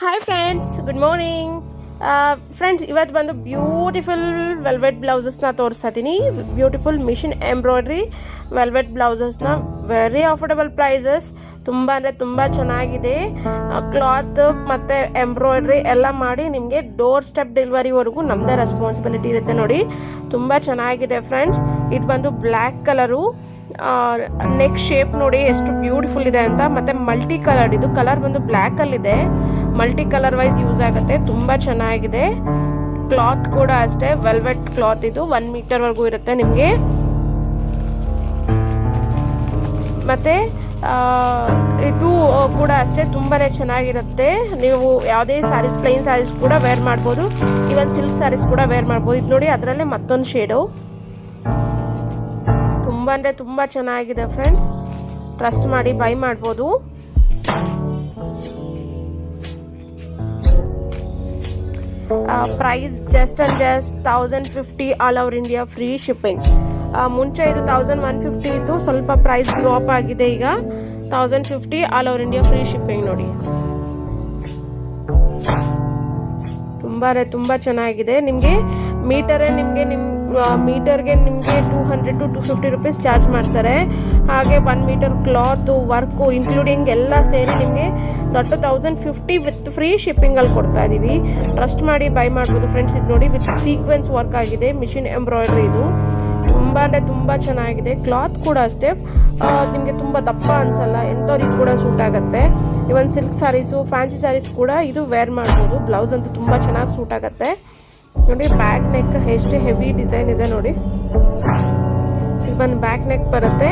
Hi friends, good morning. Friends, ಇವತ್ತು ಬಂದು beautiful velvet ಬ್ಲೌಸಸ್ನ ತೋರಿಸ್ತೀನಿ. ಬ್ಯೂಟಿಫುಲ್ ಮಿಷಿನ್ ಎಂಬ್ರಾಯ್ಡ್ರಿ ವೆಲ್ವೆಟ್ ಬ್ಲೌಸಸ್ನ ವೆರಿ ಅಫೋರ್ಡಬಲ್ ಪ್ರೈಸಸ್. ತುಂಬ ಅಂದರೆ ತುಂಬ ಚೆನ್ನಾಗಿದೆ. ಕ್ಲಾತ್ ಮತ್ತು ಎಂಬ್ರಾಯ್ಡ್ರಿ ಎಲ್ಲ ಮಾಡಿ ನಿಮಗೆ ಡೋರ್ ಸ್ಟೆಪ್ ಡೆಲಿವರಿವರೆಗೂ ನಮ್ಮದೇ ರೆಸ್ಪಾನ್ಸಿಬಿಲಿಟಿ ಇರುತ್ತೆ. ನೋಡಿ, ತುಂಬ ಚೆನ್ನಾಗಿದೆ ಫ್ರೆಂಡ್ಸ್. ಇದು ಬಂದು ಬ್ಲ್ಯಾಕ್ ಕಲರು. ನೆಕ್ ಶೇಪ್ ನೋಡಿ ಎಷ್ಟು ಬ್ಯೂಟಿಫುಲ್ ಇದೆ ಅಂತ. ಮತ್ತೆ ಮಲ್ಟಿ ಕಲರ್, ಇದು ಕಲರ್ ಬಂದು ಬ್ಲ್ಯಾಕ್ ಅಲ್ಲಿ ಇದೆ. ಮಲ್ಟಿ ಕಲರ್ ವೈಸ್ ಯೂಸ್ ಆಗುತ್ತೆ. ತುಂಬಾ ಚೆನ್ನಾಗಿದೆ. ಕ್ಲಾತ್ ಕೂಡ ಅಷ್ಟೇ ವೆಲ್ವೆಟ್ ಕ್ಲಾತ್. ಇದು 1 ಮೀಟರ್ ವರೆಗೂ ಇರುತ್ತೆ ನಿಮಗೆ. ಮತ್ತೆ ಇದು ಕೂಡ ಅಷ್ಟೇ ತುಂಬಾನೇ ಚೆನ್ನಾಗಿರುತ್ತೆ. ನೀವು ಯಾವುದೇ ಸ್ಯಾರೀಸ್, ಪ್ಲೈನ್ ಸ್ಯಾರೀಸ್ ಕೂಡ ವೇರ್ ಮಾಡ್ಬೋದು. ಇವನ್ ಸಿಲ್ಕ್ ಸ್ಯಾರೀಸ್ ಕೂಡ ವೇರ್ ಮಾಡ್ಬೋದು. ಇದು ನೋಡಿ, ಅದರಲ್ಲೇ ಮತ್ತೊಂದು ಶೇಡು. ತುಂಬ ಅಂದರೆ ತುಂಬ ಚೆನ್ನಾಗಿದೆ ಫ್ರೆಂಡ್ಸ್. ಟ್ರಸ್ಟ್ ಮಾಡಿ ಬೈ ಮಾಡ್ಬೋದು. Price just 1050 all over India, free shipping. ಮುಂಚೆ ಇದು 1150 ಇತ್ತು, ಸ್ವಲ್ಪ ಪ್ರೈಸ್ ಡ್ರಾಪ್ ಆಗಿದೆ. ಈಗ 1050 all over India, free shipping. ನೋಡಿ, ತುಂಬ ಚೆನ್ನಾಗಿದೆ. ನಿಮಗೆ ಮೀಟರ್ಗೆ ನಿಮಗೆ 200 to 250 ರುಪೀಸ್ ಚಾರ್ಜ್ ಮಾಡ್ತಾರೆ. ಹಾಗೆ 1 ಮೀಟರ್ ಕ್ಲಾತು, ವರ್ಕು ಇನ್ಕ್ಲೂಡಿಂಗ್ ಎಲ್ಲ ಸೇರಿ ನಿಮಗೆ 1050 ವಿತ್ ಫ್ರೀ ಶಿಪ್ಪಿಂಗಲ್ಲಿ ಕೊಡ್ತಾ ಇದ್ದೀವಿ. ಟ್ರಸ್ಟ್ ಮಾಡಿ ಬೈ ಮಾಡ್ಬೋದು ಫ್ರೆಂಡ್ಸ್. ಇದು ನೋಡಿ, ವಿತ್ ಸೀಕ್ವೆನ್ಸ್ ವರ್ಕ್ ಆಗಿದೆ, ಮಿಷಿನ್ ಎಂಬ್ರಾಯ್ಡ್ರಿ. ಇದು ತುಂಬ ಅಂದರೆ ತುಂಬ ಚೆನ್ನಾಗಿದೆ. ಕ್ಲಾತ್ ಕೂಡ ಅಷ್ಟೇ ನಿಮಗೆ ತುಂಬ ದಪ್ಪ ಅನ್ಸಲ್ಲ, ಎಂಥವ್ರಿಗೆ ಕೂಡ ಸೂಟ್ ಆಗುತ್ತೆ. ಇವನ್ ಸಿಲ್ಕ್ ಸ್ಯಾರೀಸು, ಫ್ಯಾನ್ಸಿ ಸ್ಯಾರೀಸ್ ಕೂಡ ಇದು ವೇರ್ ಮಾಡ್ಬೋದು. ಬ್ಲೌಸ್ ಅಂತೂ ತುಂಬ ಚೆನ್ನಾಗಿ ಸೂಟ್ ಆಗುತ್ತೆ. ನೋಡಿ, ಬ್ಯಾಕ್ ನೆಕ್ ಎಷ್ಟು ಹೆವಿ ಡಿಸೈನ್ ಇದೆ ನೋಡಿ. ಇದು ಬಂದು ಬ್ಯಾಕ್ ನೆಕ್ ಬರುತ್ತೆ,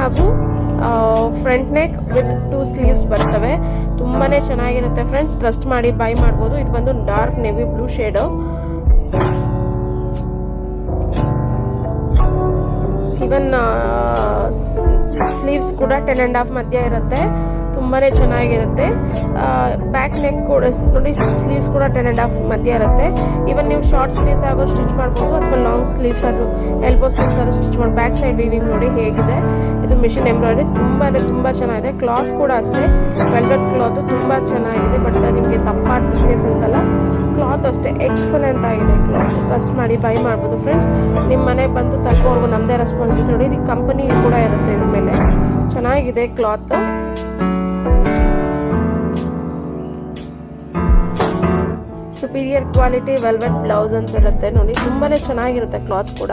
ಹಾಗೂ ಫ್ರಂಟ್ ನೆಕ್ ವಿತ್ 2 ಸ್ಲೀವ್ಸ್ ಬರ್ತವೆ. ತುಂಬಾನೇ ಚೆನ್ನಾಗಿರುತ್ತೆ ಫ್ರೆಂಡ್ಸ್. ಟ್ರಸ್ಟ್ ಮಾಡಿ ಬೈ ಮಾಡ್ಬೋದು. ಇದು ಬಂದು ಡಾರ್ಕ್ ನೆವಿ ಬ್ಲೂ ಶೇಡು. ಇವನ್ ಸ್ಲೀವ್ಸ್ ಕೂಡ 10.5 ಮಧ್ಯ ಇರುತ್ತೆ. ತುಂಬಾನೇ ಚೆನ್ನಾಗಿರುತ್ತೆ. ಬ್ಯಾಕ್ ನೆಕ್ ಕೂಡ ನೋಡಿ, ಸ್ಲೀವ್ಸ್ ಕೂಡ 10.5 ಮಧ್ಯ ಇರುತ್ತೆ. ಇವನ್ ನೀವು ಶಾರ್ಟ್ ಸ್ಲೀವ್ಸ್ ಆಗೋ ಸ್ಟಿಚ್ ಮಾಡ್ಬೋದು, ಅಥವಾ ಲಾಂಗ್ ಸ್ಲೀವ್ಸ್ ಆದ್ರೂ, ಎಲ್ಬೋ ಸ್ಲೀವ್ಸ್ ಆದ್ರೂ ಸ್ಟಿಚ್ ಮಾಡಿ. ಬ್ಯಾಕ್ ಸೈಡ್ ವೀವಿಂಗ್ ನೋಡಿ ಹೇಗಿದೆ. ಇದು ಮಿಷಿನ್ ಎಂಬ್ರಾಯ್ಡ್ರಿ. ತುಂಬ ಚೆನ್ನಾಗಿದೆ. ಕ್ಲಾತ್ ಕೂಡ ಅಷ್ಟೇ ವೆಲ್ವೆಟ್ ಕ್ಲಾತ್, ತುಂಬ ಚೆನ್ನಾಗಿದೆ. ಬಟ್ ನಿಮಗೆ ದಪ್ಪ ಥಿಕ್ನೆಸ್ ಅನ್ಸಲ್ಲ. ಕ್ಲಾತ್ ಅಷ್ಟೇ ಎಕ್ಸಲೆಂಟ್ ಆಗಿದೆ ಕ್ಲಾತ್. ಟ್ರಸ್ಟ್ ಮಾಡಿ ಬೈ ಮಾಡ್ಬೋದು ಫ್ರೆಂಡ್ಸ್. ನಿಮ್ಮ ಮನೆಗೆ ಬಂದು ತಲುಪೋವರೆಗೂ ನಮ್ಮದೇ ರೆಸ್ಪಾನ್ಸಿಬಿಲಿಟಿ. ನೋಡಿ, ಇದು ಕಂಪನಿ ಕೂಡ ಇರುತ್ತೆ ಇದ್ರ ಮೇಲೆ. ಚೆನ್ನಾಗಿದೆ cloth. Superior quality velvet blouse ಅಂತ ಇರುತ್ತೆ ನೋಡಿ. ತುಂಬಾನೇ ಚೆನ್ನಾಗಿರುತ್ತೆ ಕ್ಲಾತ್ ಕೂಡ.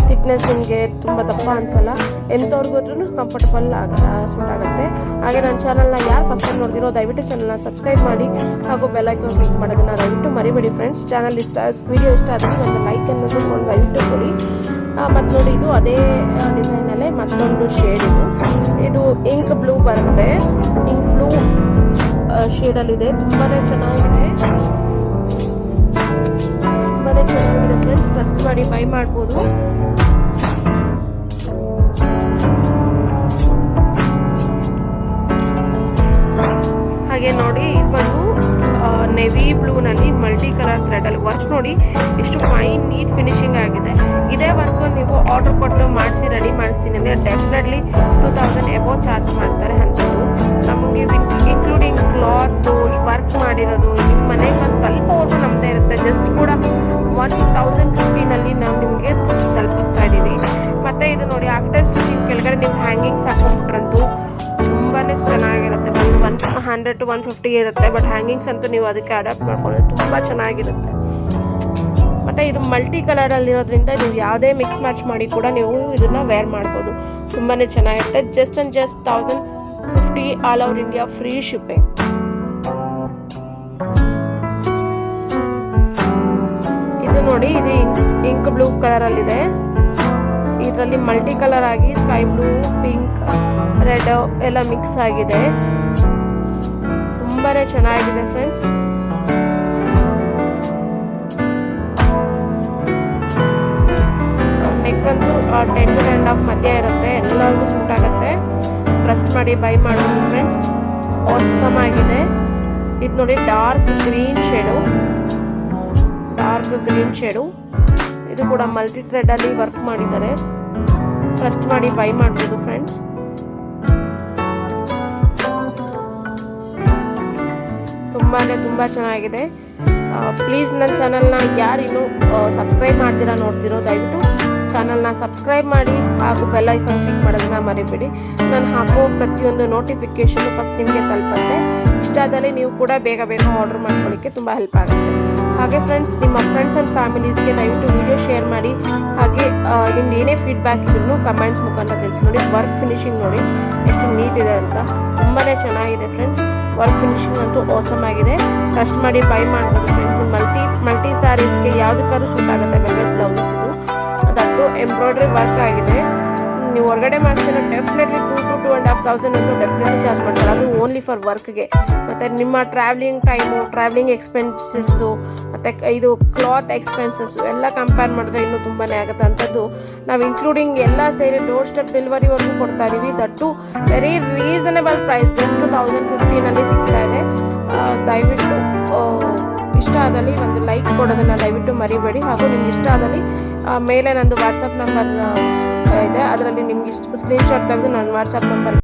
ಥಿಕ್ನೆಸ್ ನಿಮಗೆ ತುಂಬ ದಪ್ಪ ಅನ್ಸಲ್ಲ. ಎಂಥವ್ರಿಗೂ ಕಂಫರ್ಟಬಲ್ ಸೂಟ್ ಆಗುತ್ತೆ. ಹಾಗೆ ನನ್ನ ಚಾನಲ್ನ ಯಾರು ಫಸ್ಟ್ ಟೈಮ್ ನೋಡ್ತಿರೋ ದಯವಿಟ್ಟು ಚಾನಲ್ನ ಸಬ್ಸ್ಕ್ರೈಬ್ ಮಾಡಿ, ಹಾಗೂ ಬೆಲ್ ಐಕಾನ್ ಕ್ಲಿಕ್ ಮಾಡೋದನ್ನ ದಯವಿಟ್ಟು ಮರಿಬೇಡಿ ಫ್ರೆಂಡ್ಸ್. ವಿಡಿಯೋ ಇಷ್ಟ ಆದರೆ ಒಂದು ಲೈಕ್ ಅನ್ನೋದು ದಯವಿಟ್ಟು ಕೊಡಿ. ಮತ್ತು ನೋಡಿ, ಇದು ಅದೇ ಡಿಸೈನಲ್ಲೇ ಮತ್ತೊಂದು ಶೇಡ್. ಇದು ಇಂಕ್ ಬ್ಲೂ ಬರುತ್ತೆ. ಇಂಕ್ ಬ್ಲೂ ಶೇಡಲ್ಲಿದೆ. ತುಂಬಾನೇ ಚೆನ್ನಾಗಿದೆ ಫ್ರೆಂಡ್ಸ್. ಟ್ರಸ್ಟ್ ಮಾಡಿ ಬೈ ಮಾಡ್ಬೋದು. ಹಾಗೆ ನೋಡಿ, ಇದು ಬಂದು ನೆವಿ ಬ್ಲೂನಲ್ಲಿ ಮಲ್ಟಿ ಕಲರ್ ಥ್ರೆಡಲ್ಲಿ ವರ್ಕ್ ನೋಡಿ ಎಷ್ಟು ಫೈನ್ ನೀಟ್ ಫಿನಿಶಿಂಗ್ ಆಗಿದೆ. ಇದೇ ವರ್ಕ್ ನೀವು ಆರ್ಡರ್ ಕೊಟ್ಟು ಮಾಡಿಸಿ ರೆಡಿ ಮಾಡಿಸ್ತೀನಿ ಅಂದರೆ ಡೆಫಿನೆಟ್ಲಿ 2000 ಎಬೋ ಚಾರ್ಜ್ ಮಾಡ್ತಾರೆ. ಅಂಥದ್ದು ನಮಗೆ ಇನ್ಕ್ಲೂಡಿಂಗ್ ಕ್ಲಾತು, ವರ್ಕ್ ಮಾಡಿರೋದು ನಿಮ್ಮ ಮನೆಗೆ ಬಂದು ತಲುಪೋವರೆಗೂ ನಮ್ಮದೇ ಇರುತ್ತೆ. ಜಸ್ಟ್ ಕೂಡ 1050ನಲ್ಲಿ ನಾವು ನಿಮಗೆ ತಲುಪಿಸ್ತಾ ಇದ್ದೀವಿ. ಮತ್ತು ಇದು ನೋಡಿ, ಆಫ್ಟರ್ ಸ್ಟಿಚಿಂಗ್ ಕೆಳಗಡೆ ನೀವು ಹ್ಯಾಂಗಿಂಗ್ಸ್ ಹಾಕೊಂಡ್ಬಿಟ್ರಂತೂ ತುಂಬಾ ಚೆನ್ನಾಗಿರುತ್ತೆ. 100 to 150 ಇರುತ್ತೆ. ಬಟ್ ಹ್ಯಾಂಗಿಂಗ್ಸ್ ಅಂತೂ ನೀವು ಅದಕ್ಕೆ ಅಡಾಪ್ಟ್ ಮಾಡ್ಕೊಳ್ಳೋದು ತುಂಬ ಚೆನ್ನಾಗಿರುತ್ತೆ. ಮತ್ತು ಇದು ಮಲ್ಟಿ ಕಲರಲ್ಲಿರೋದ್ರಿಂದ ನೀವು ಯಾವುದೇ ಮಿಕ್ಸ್ ಮ್ಯಾಚ್ ಮಾಡಿ ಕೂಡ ನೀವು ಇದನ್ನು ವೇರ್ ಮಾಡ್ಬೋದು. ತುಂಬಾ ಚೆನ್ನಾಗಿರುತ್ತೆ. Just 1050 all over India, free shipping. ಇದು ನೋಡಿ, ಇದು ಇಂಕ್ ಬ್ಲೂ ಕಲರಲ್ಲಿದೆ. ಇದರಲ್ಲಿ ಮಲ್ಟಿ ಕಲರ್ ಆಗಿ ಸ್ಕೈ ಬ್ಲೂ, ಪಿಂಕ್, ರೆಡ್ ಎಲ್ಲ ಮಿಕ್ಸ್ ಆಗಿದೆ. ತುಂಬಾನೇ ಚೆನ್ನಾಗಿದೆ ಫ್ರೆಂಡ್ಸ್. ನೆಕ್ ಅಂತೂ 10 to 10.5 ಮಧ್ಯ ಇರುತ್ತೆ. ಎಲ್ಲರಿಗೂ ಸೂಟ್ ಆಗುತ್ತೆ. ಟ್ರಸ್ಟ್ ಮಾಡಿ ಬೈ ಮಾಡೋದು ಫ್ರೆಂಡ್ಸ್. ಆಸಮ್ ಆಗಿದೆ. ಇದು ನೋಡಿ, ಡಾರ್ಕ್ ಗ್ರೀನ್ ಶೇಡು. ಇದು ಕೂಡ ಮಲ್ಟಿ ಥ್ರೆಡಲ್ಲಿ ವರ್ಕ್ ಮಾಡಿದ್ದಾರೆ. ಟ್ರಸ್ಟ್ ಮಾಡಿ ಬೈ ಮಾಡ್ಬೋದು ಫ್ರೆಂಡ್ಸ್. ತುಂಬ ತುಂಬ ಚೆನ್ನಾಗಿದೆ. ಪ್ಲೀಸ್ ನನ್ನ ಚಾನಲ್ನ ಯಾರು ಇನ್ನೂ ಸಬ್ಸ್ಕ್ರೈಬ್ ಮಾಡ್ತೀರಾ ನೋಡ್ತಿರೋ ದಯವಿಟ್ಟು ಚಾನಲ್ನ ಸಬ್ಸ್ಕ್ರೈಬ್ ಮಾಡಿ ಹಾಗೂ ಬೆಲ್ ಐಕಾನ್ ಕ್ಲಿಕ್ ಮಾಡೋದನ್ನ ಮರಿಬೇಡಿ. ನಾನು ಹಾಕೋ ಪ್ರತಿಯೊಂದು ನೋಟಿಫಿಕೇಷನ್ ಫಸ್ಟ್ ನಿಮಗೆ ತಲುಪುತ್ತೆ. ಇಷ್ಟ ಆದಲ್ಲಿ ನೀವು ಕೂಡ ಬೇಗ ಆರ್ಡರ್ ಮಾಡ್ಕೊಳ್ಳಿಕ್ಕೆ ತುಂಬ ಹೆಲ್ಪ್ ಆಗುತ್ತೆ. ಹಾಗೆ ಫ್ರೆಂಡ್ಸ್, ನಿಮ್ಮ ಫ್ರೆಂಡ್ಸ್ ಆ್ಯಂಡ್ ಫ್ಯಾಮಿಲೀಸ್ಗೆ ದಯವಿಟ್ಟು ವಿಡಿಯೋ ಶೇರ್ ಮಾಡಿ. ಹಾಗೆ ನಿಮ್ದು ಏನೇ ಫೀಡ್ಬ್ಯಾಕ್ ಇದ್ರೂ ಕಮೆಂಟ್ಸ್ ಮುಖಾಂತರ ತಿಳಿಸಿ. ನೋಡಿ, ವರ್ಕ್ ಫಿನಿಶಿಂಗ್ ನೋಡಿ ಎಷ್ಟು ನೀಟ್ ಇದೆ ಅಂತ, ತುಂಬಾ ಚೆನ್ನಾಗಿದೆ ಫ್ರೆಂಡ್ಸ್. ವರ್ಕ್ ಫಿನಿಶಿಂಗ್ ಅಂತೂ ಆಸಮ್ ಆಗಿದೆ. ಟ್ರಸ್ಟ್ ಮಾಡಿ ಬೈ ಮಾಡ್ಬೋದು ಫ್ರೆಂಡ್ಸ್. ಮಲ್ಟಿ ಸ್ಯಾರೀಸ್ಗೆ ಯಾವುದಕ್ಕಾದ್ರೂ ಸೂಟ್ ಆಗುತ್ತೆ. ವೆಲ್ವೆಟ್ ಬ್ಲೌಸಸ್ ಇದು, ಅದಟ್ಟು ಎಂಬ್ರಾಯ್ಡ್ರಿ ವರ್ಕ್ ಆಗಿದೆ. ನೀವು ಹೊರಗಡೆ ಮಾಡ್ತೀರ ಡೆಫಿನೆಟ್ಲಿ 2,000 to 2,500 ಅಂತೂ ಡೆಫಿನೆಟ್ಲಿ ಚಾರ್ಜ್ ಮಾಡ್ತಾರೆ. ಅದು ಓನ್ಲಿ ಫಾರ್ ವರ್ಕ್ಗೆ. ಮತ್ತು ನಿಮ್ಮ ಟ್ರಾವೆಲಿಂಗ್ ಟೈಮು, ಟ್ರಾವೆಲಿಂಗ್ ಎಕ್ಸ್ಪೆನ್ಸಸ್ಸು ಮತ್ತು ಇದು ಕ್ಲಾತ್ ಎಕ್ಸ್ಪೆನ್ಸಸ್ಸು ಎಲ್ಲ ಕಂಪೇರ್ ಮಾಡಿದ್ರೆ ಇನ್ನೂ ತುಂಬಾ ಆಗುತ್ತೆ. ಅಂಥದ್ದು ನಾವು ಇನ್ಕ್ಲೂಡಿಂಗ್ ಎಲ್ಲ ಸೇರಿ ಡೋರ್ ಸ್ಟೆಪ್ ಡೆಲಿವರಿವರೆಗೂ ಕೊಡ್ತಾ ಇದ್ದೀವಿ. That very reasonable price, just 1,015 ಸಿಗ್ತಾ ಇದೆ. ದಯವಿಟ್ಟು ಇಷ್ಟ ಆದಲ್ಲಿ ಒಂದು ಲೈಕ್ ಕೊಡೋದನ್ನು ದಯವಿಟ್ಟು ಮರಿಬೇಡಿ. ಹಾಗೂ ನಿಮ್ಗೆ ಇಷ್ಟ ಆದಲ್ಲಿ ಮೇಲೆ ನಂದು ವಾಟ್ಸಪ್ ನಂಬರ್ ಇದೆ, ಅದರಲ್ಲಿ ನಿಮ್ಗೆ ಸ್ಕ್ರೀನ್ಶಾಟ್ ತೆಗೆದು ನನ್ನ ವಾಟ್ಸಪ್ ನಂಬರ್